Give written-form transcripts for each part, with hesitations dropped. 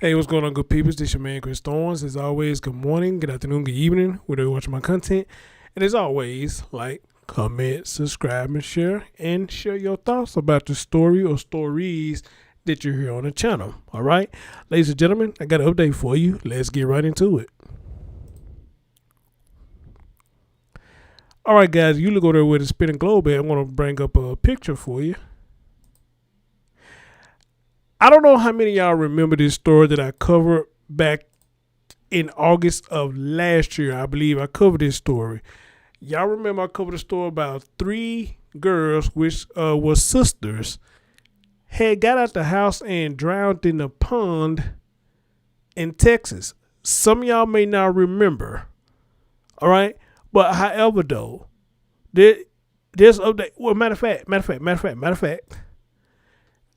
Hey, what's going on, good people? This your man, Chris Thorns. As always, good morning, good afternoon, good evening, whether you're watching my content. And as always, like, comment, subscribe, and share your thoughts about the story or stories that you hear on the channel. All right, ladies and gentlemen, I got an update for you. Let's get right into it. All right, guys, you look over there with a spinning globe at. I'm going to bring up a picture for you. I don't know how many of y'all remember this story that I covered back in August of last year. I believe I covered this story. Y'all remember I covered a story about three girls, which were sisters, had got out the house and drowned in a pond in Texas. Some of y'all may not remember. All right, but however though, this update. Well, matter of fact.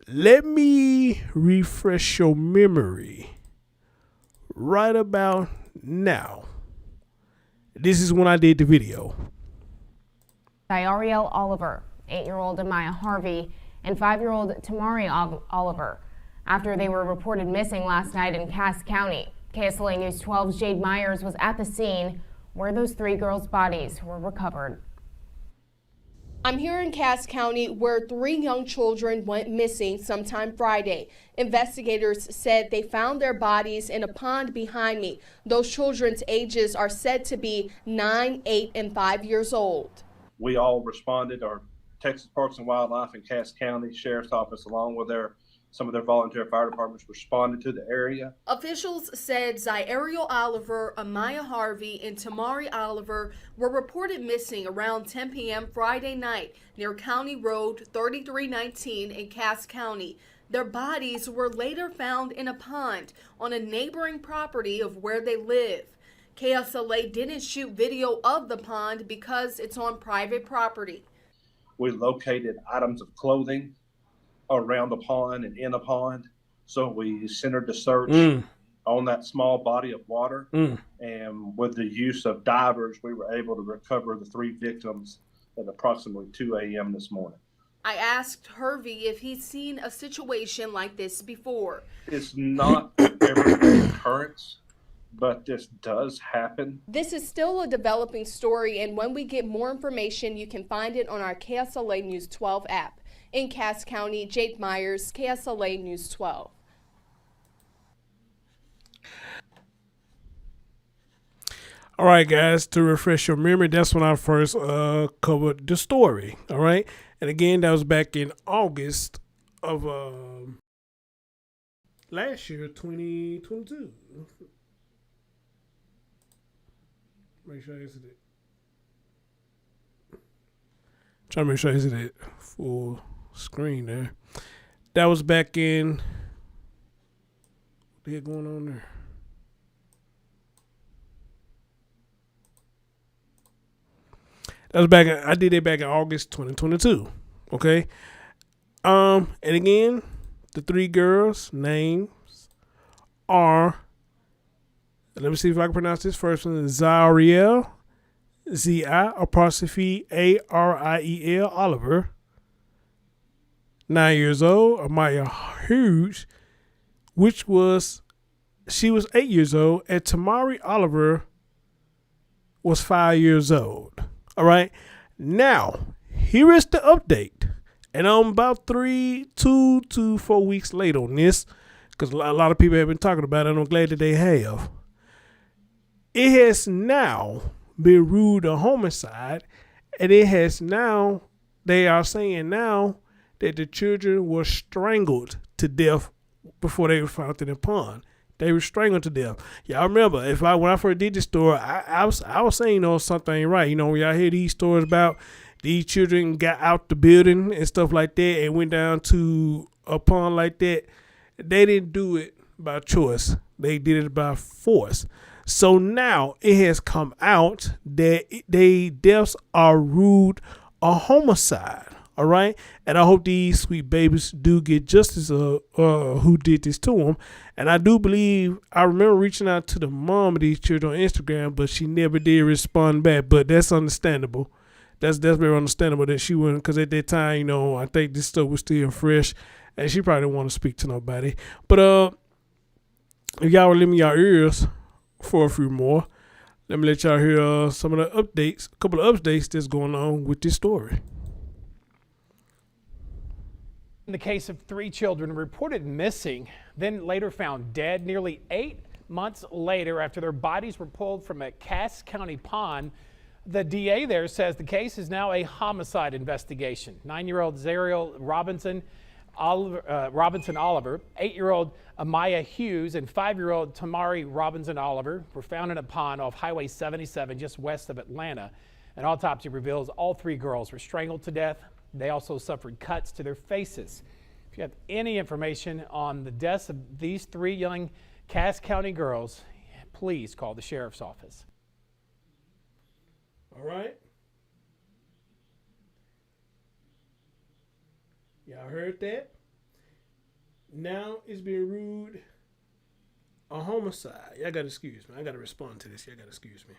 Let me refresh your memory right about now. This is when I did the video. Ariel Oliver, 8-year-old Amaya Harvey, and 5-year-old Tamari Oliver, after they were reported missing last night in Cass County. KSLA News 12's Jade Myers was at the scene where those three girls' bodies were recovered. I'm here in Cass County where three young children went missing sometime Friday. Investigators said they found their bodies in a pond behind me. Those children's ages are said to be 9, 8, and 5 years old. We all responded, our Texas Parks and Wildlife and Cass County Sheriff's Office, along with some of their volunteer fire departments, responded to the area. Officials said Ariel Oliver, Amaya Harvey, and Tamari Oliver were reported missing around 10 p.m. Friday night near County Road 3319 in Cass County. Their bodies were later found in a pond on a neighboring property of where they live. KSLA didn't shoot video of the pond because it's on private property. We located items of clothing around the pond and in the pond, so we centered the search on that small body of water, and with the use of divers we were able to recover the three victims at approximately 2 a.m. this morning. I asked Harvey if he's seen a situation like this before. It's not an everyday occurrence, but this does happen. This is still a developing story, and when we get more information you can find it on our KSLA News 12 app. In Cass County, Jade Myers, KSLA News 12. All right, guys, to refresh your memory, that's when I first covered the story. All right. And again, that was back in August of last year, 2022. Make sure I exit it. Trying to make sure I exit it full screen there. That was back in. What the heck going on there? That was back. I did it back in August 2022. Okay. And again, the three girls' names are. Let me see if I can pronounce this first one. Zariel, Zariel Oliver, 9 years old. Amaya Hughes, she was 8 years old, and Tamari Oliver was 5 years old. All right. Now, here is the update. And I'm about 2 to 4 weeks late on this because a lot of people have been talking about it, and I'm glad that they have. It has now been ruled a homicide, and they are saying now that the children were strangled to death before they were found in the pond. They were strangled to death. Y'all remember, when I first did this story, I was saying something ain't right. When y'all hear these stories about these children got out the building and stuff like that and went down to a pond like that, they didn't do it by choice. They did it by force. So now it has come out that they deaths are ruled a homicide. All right. And I hope these sweet babies do get justice who did this to them. And I do believe, I remember reaching out to the mom of these children on Instagram, but she never did respond back. But that's understandable. That's very understandable that she wouldn't, because at that time, I think this stuff was still fresh and she probably didn't want to speak to nobody. But if y'all will lend me your ears for a few more, let me let y'all hear some of the updates, a couple of updates that's going on with this story. In the case of 3 children reported missing, then later found dead nearly 8 months later after their bodies were pulled from a Cass County pond, the DA there says the case is now a homicide investigation. 9-year-old Zariel Robinson Oliver, 8-year-old Amaya Hughes, and 5-year-old Tamari Robinson Oliver were found in a pond off Highway 77 just west of Atlanta. An autopsy reveals all 3 girls were strangled to death. They also suffered cuts to their faces. If you have any information on the deaths of these 3 young Cass County girls, please call the sheriff's office. All right. Y'all heard that? Now it's being ruled a homicide. Y'all gotta excuse me. I gotta respond to this. Y'all gotta excuse me.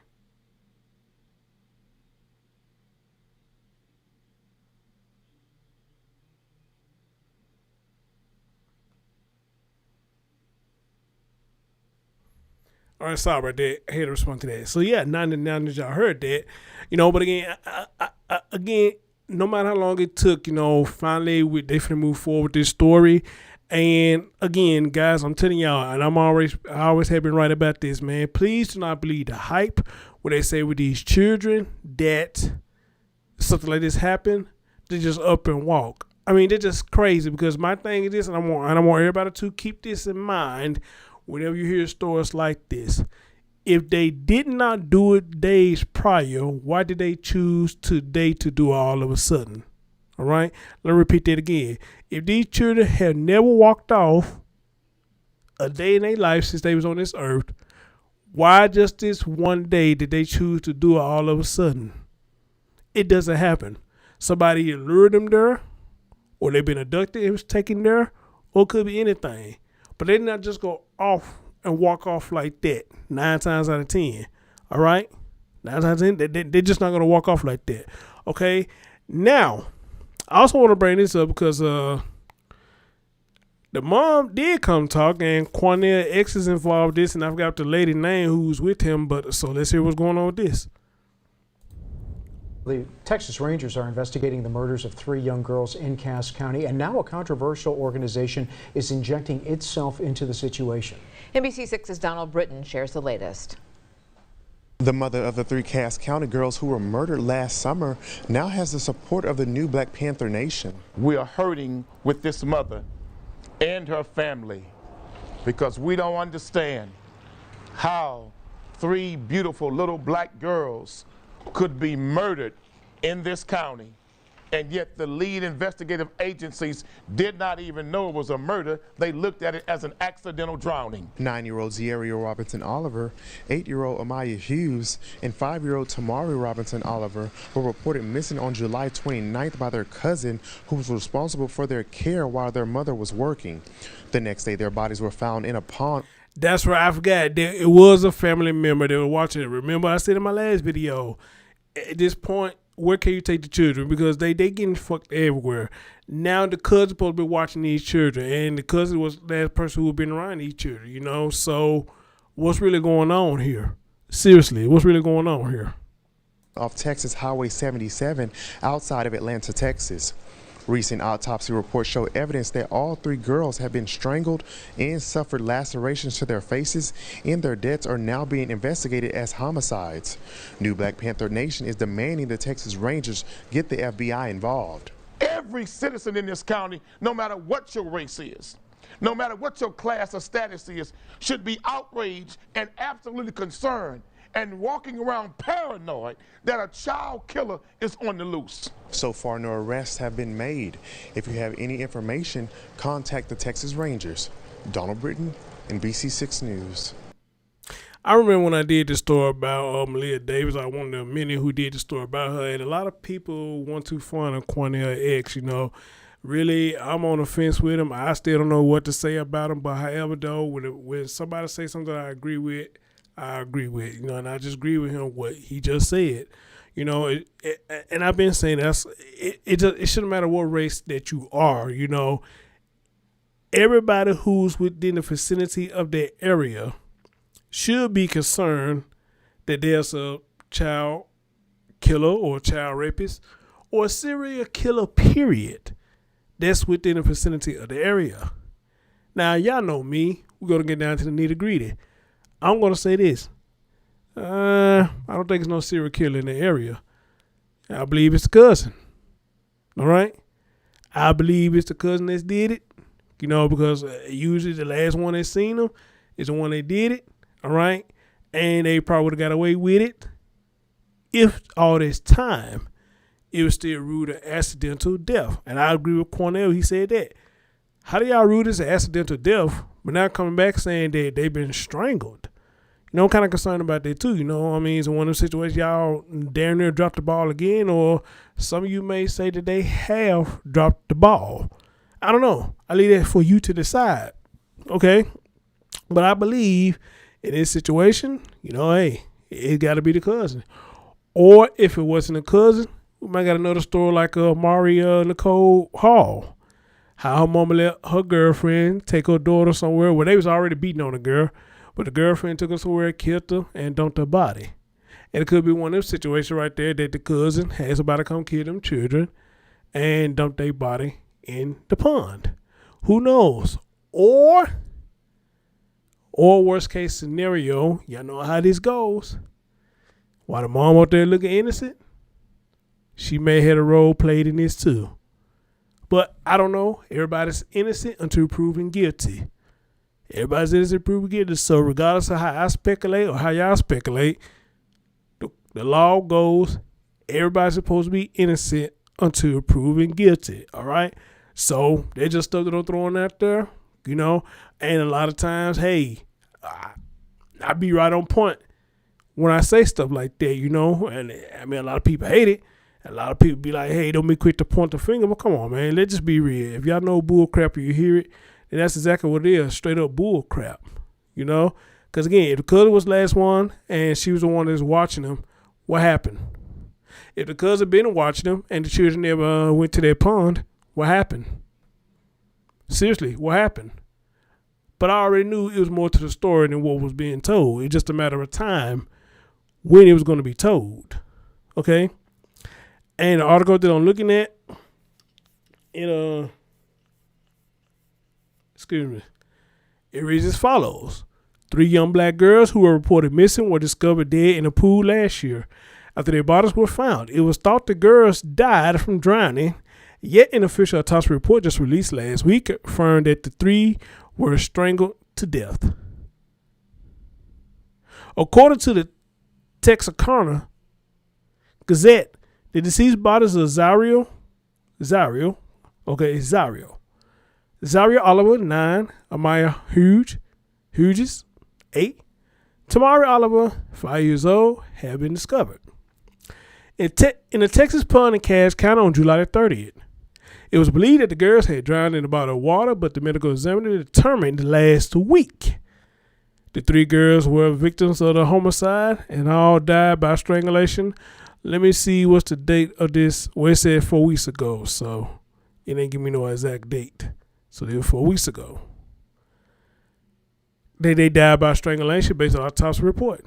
All right, sorry about that. I had to respond to that. So yeah, now that y'all heard that, but again, again, no matter how long it took, finally they finna move forward with this story. And again, guys, I'm telling y'all, and I always have been right about this, man. Please do not believe the hype where they say with these children that something like this happened, they just up and walk. I mean, they're just crazy, because my thing is this, and I want everybody to keep this in mind whenever you hear stories like this. If they did not do it days prior, why did they choose today to do it all of a sudden? All right, let me repeat that again. If these children had never walked off a day in their life since they was on this earth, why just this one day did they choose to do it all of a sudden? It doesn't happen. Somebody lured them there, or they've been abducted, it was taken there, or it could be anything. But they did not just go off and walk off like that 9 times out of 10. All right? 9 times out of 10, they're just not going to walk off like that. Okay? Now, I also want to bring this up because the mom did come talk, and Quanell X is involved in this, and I forgot the lady name who's with him, but so let's hear what's going on with this. The Texas Rangers are investigating the murders of 3 young girls in Cass County, and now a controversial organization is injecting itself into the situation. NBC6's Donald Britton shares the latest. The mother of the 3 Cass County girls who were murdered last summer now has the support of the new Black Panther Nation. We are hurting with this mother and her family because we don't understand how 3 beautiful little black girls could be murdered in this county, and yet the lead investigative agencies did not even know it was a murder. They looked at it as an accidental drowning. 9-year-old Zariel Robinson Oliver, 8-year-old Amaya Hughes, and 5-year-old Tamari Robinson Oliver were reported missing on July 29th by their cousin, who was responsible for their care while their mother was working. The next day, their bodies were found in a pond. That's right, I forgot. It was a family member that was watching it. Remember I said in my last video, at this point, where can you take the children? Because they getting fucked everywhere. Now the cousin's supposed to be watching these children, and the cousin was that person who had been around these children, So what's really going on here? Seriously, what's really going on here? Off Texas Highway 77 outside of Atlanta, Texas. Recent autopsy reports show evidence that all 3 girls have been strangled and suffered lacerations to their faces, and their deaths are now being investigated as homicides. New Black Panther Nation is demanding the Texas Rangers get the FBI involved. Every citizen in this county, no matter what your race is, no matter what your class or status is, should be outraged and absolutely concerned and walking around paranoid that a child killer is on the loose. So far, no arrests have been made. If you have any information, contact the Texas Rangers. Donald Britton, NBC6 News. I remember when I did the story about Malia Davis, I was one of the many who did the story about her, and a lot of people want to find a Quanell X, Really, I'm on the fence with him. I still don't know what to say about him, but however, though, when somebody say something I agree with, and I just agree with him what he just said, and I've been saying it shouldn't matter what race that you are, everybody who's within the vicinity of that area should be concerned that there's a child killer or child rapist or a serial killer, period, that's within the vicinity of the area. Now, y'all know me. We're going to get down to the nitty-gritty. I'm going to say this. I don't think it's no serial killer in the area. I believe it's the cousin. All right? I believe it's the cousin that did it. You know, because usually the last one that seen them is the one that did it. All right? And they probably would have got away with it if all this time it was still ruled an accidental death. And I agree with Cornell. He said that. How do y'all rule this an accidental death, but now coming back saying that they've been strangled? You know, I'm kind of concerned about that too. You know, I mean, is it one of those situations y'all damn near dropped the ball again, or some of you may say that they have dropped the ball? I don't know. I leave that for you to decide. Okay? But I believe in this situation, you know, hey, it got to be the cousin. Or if it wasn't a cousin, we might got another story like Maria Nicole Hall. How her mama let her girlfriend take her daughter somewhere where they was already beating on the girl, but the girlfriend took her somewhere, killed her, and dumped her body. And it could be one of those situations right there that the cousin has somebody come kill them children and dump their body in the pond. Who knows? Or worst case scenario, y'all know how this goes. While the mom out there looking innocent, she may have a role played in this too. But I don't know. Everybody's innocent until proven guilty. Everybody's innocent until proven guilty. So regardless of how I speculate or how y'all speculate, the law goes, everybody's supposed to be innocent until proven guilty. All right? So they just stuff that I'm throwing out there, you know. And a lot of times, hey, I be right on point when I say stuff like that, you know. And I mean, a lot of people hate it. A lot of people be like, hey, don't be quick to point the finger. But come on, man. Let's just be real. If y'all know bull crap or you hear it, then that's exactly what it is. Straight up bull crap. You know? Because, again, if the cousin was the last one and she was the one that was watching them, what happened? If the cousin been watching them and the children never went to their pond, what happened? Seriously, what happened? But I already knew it was more to the story than what was being told. It's just a matter of time when it was going to be told. Okay? And the article that I'm looking at, it reads as follows. 3 young black girls who were reported missing were discovered dead in a pool last year after their bodies were found. It was thought the girls died from drowning, yet an official autopsy report just released last week confirmed that the 3 were strangled to death. According to the Texarkana Gazette, the deceased bodies of Zario Oliver, 9, Amaya Hughes, 8, Tamari Oliver, 5 years old, have been discovered in a Texas pond in Cass County on July the 30th. It was believed that the girls had drowned in a bottle of water, but the medical examiner determined last week the 3 girls were victims of the homicide and all died by strangulation. Let me see what's the date of this. Well, it said 4 weeks ago, so it didn't give me no exact date. So they were 4 weeks ago. They died by strangulation based on our autopsy report.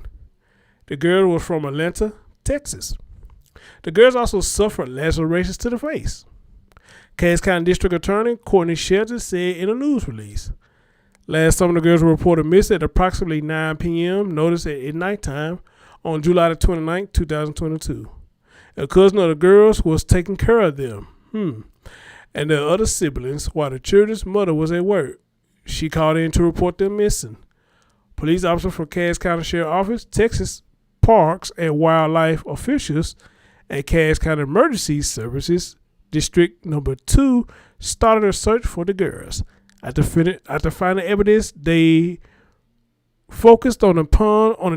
The girl was from Atlanta, Texas. The girls also suffered lacerations to the face. Cass County District Attorney Courtney Shelton said in a news release. Last summer, the girls were reported missing at approximately 9 p.m., noticed at nighttime, on July the 29th, 2022. A cousin of the girls was taking care of them, and their other siblings while the children's mother was at work. She called in to report them missing. Police officers from Cass County Sheriff's Office, Texas Parks and Wildlife officials, and Cass County Emergency Services District Number 2 started a search for the girls. After finding evidence, they focused on the pond on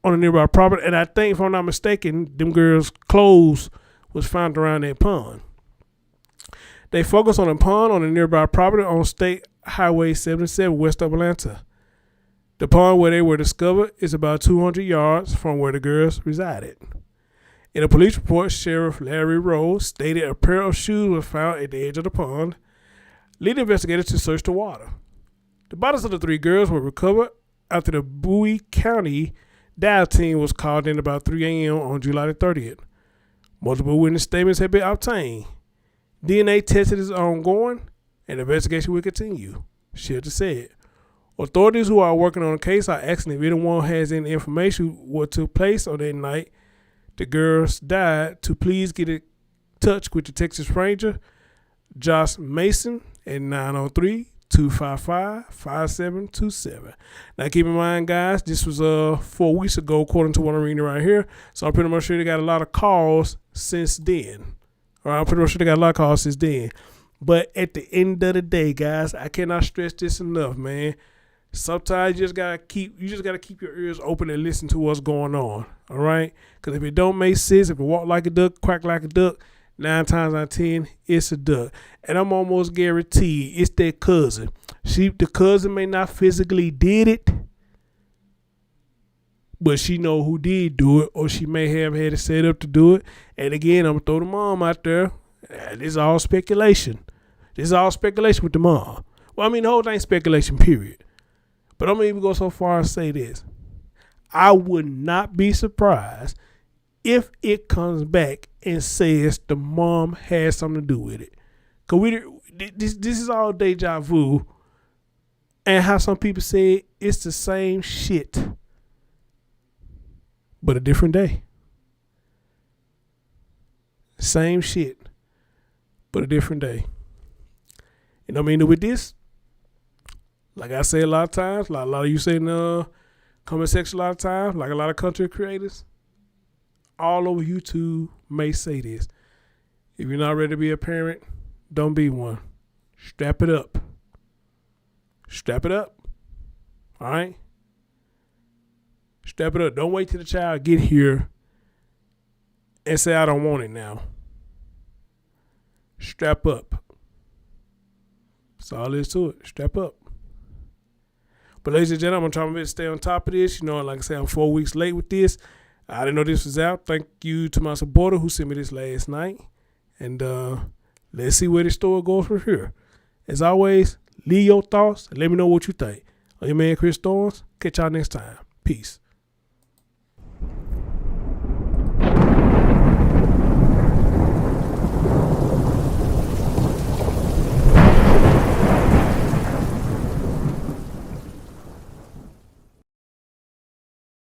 a nearby property, and I think, if I'm not mistaken, them girls' clothes was found around that pond. They focused on a pond on a nearby property on State Highway 77 west of Atlanta. The pond where they were discovered is about 200 yards from where the girls resided. In a police report, Sheriff Larry Rose stated a pair of shoes were found at the edge of the pond. lead investigators to search the water. The bodies of the 3 girls were recovered after the Bowie County dive team was called in about 3 a.m. on July the 30th. Multiple witness statements have been obtained. DNA testing is ongoing, and the investigation will continue, Shelton said. Authorities who are working on the case are asking if anyone has any information what took place on that night the girls died to please get in touch with the Texas Ranger, Josh Mason, at 903-255-5727. Now keep in mind, guys, this was 4 weeks ago, according to what I'm reading right here. So I'm pretty much sure they got a lot of calls since then. All right, I'm pretty much sure they got a lot of calls since then. But at the end of the day, guys, I cannot stress this enough, man. Sometimes you just gotta keep your ears open and listen to what's going on. All right, because if it don't make sense, if it walk like a duck, quack like a duck, 9 times out of 10, it's a duck. And I'm almost guaranteed it's their cousin. The cousin may not physically did it, but she know who did do it, or she may have had it set up to do it. And again, I'm gonna throw the mom out there. This is all speculation. This is all speculation with the mom. Well, I mean, the whole thing's speculation, period. But I'm gonna even go so far as say this. I would not be surprised if it comes back and says the mom has something to do with it. Because this is all deja vu. And how some people say it's the same shit, but a different day. Same shit, but a different day. And I mean, with this, like I say a lot of times, like a lot of you say in the comment section a lot of times, like a lot of content creators, all over YouTube may say this. If you're not ready to be a parent, don't be one. Strap it up. Strap it up. All right? Strap it up. Don't wait till the child get here and say, I don't want it now. Strap up. That's all there is to it. Strap up. But ladies and gentlemen, I'm trying to stay on top of this. You know, like I said, I'm 4 weeks late with this. I didn't know this was out. Thank you to my supporter who sent me this last night. And let's see where this story goes from here. As always, leave your thoughts and let me know what you think. I'm your man, Chris Storms. Catch y'all next time. Peace.